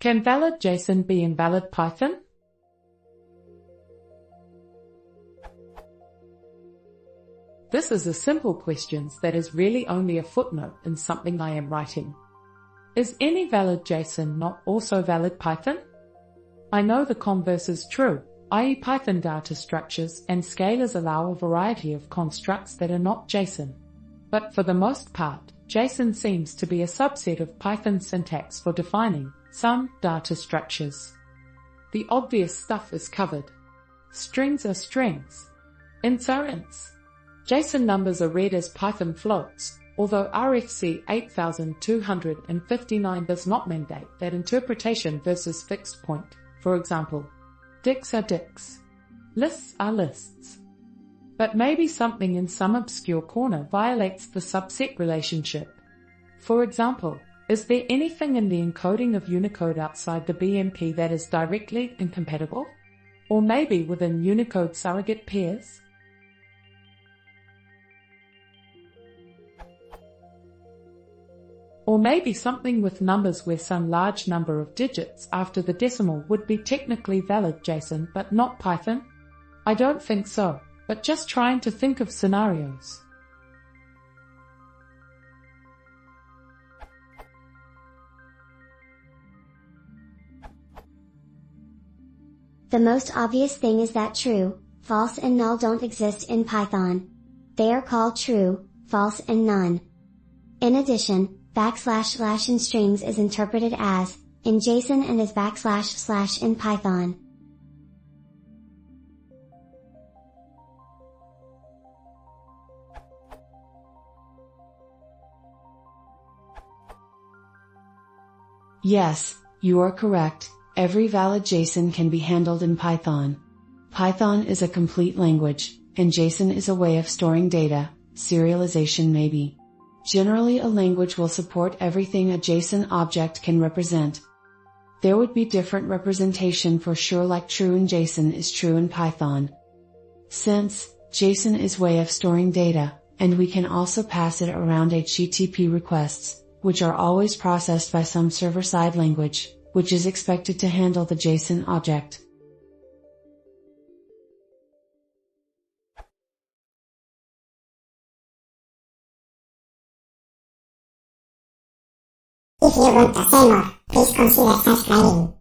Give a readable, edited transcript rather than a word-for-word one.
Can valid JSON be invalid Python? This is a simple question that is really only a footnote in something I am writing. Is any valid JSON not also valid Python? I know the converse is true, i.e. Python data structures and scalars allow a variety of constructs that are not JSON. But for the most part, JSON seems to be a subset of Python syntax for defining some data structures. The obvious stuff is covered. Strings are strings. Ints are ints. JSON numbers are read as Python floats, although RFC 8259 does not mandate that interpretation versus fixed point. For example, dicts are dicts. Lists are lists. But maybe something in some obscure corner violates the subset relationship. For example, is there anything in the encoding of Unicode outside the BMP that is directly incompatible? Or maybe within Unicode surrogate pairs? Or maybe something with numbers where some large number of digits after the decimal would be technically valid JSON but not Python? I don't think so, but just trying to think of scenarios. The most obvious thing is that true, false and null don't exist in Python. They are called true, false and none. In addition, // in strings is interpreted as, in JSON and as // in Python. Yes, you are correct, every valid JSON can be handled in Python. Python is a complete language, and JSON is a way of storing data, serialization maybe. Generally a language will support everything a JSON object can represent. There would be different representation for sure, like true in JSON is true in Python. Since JSON is way of storing data, and we can also pass it around HTTP requests, which are always processed by some server-side language, which is expected to handle the JSON object. If you want to say more, please consider subscribing.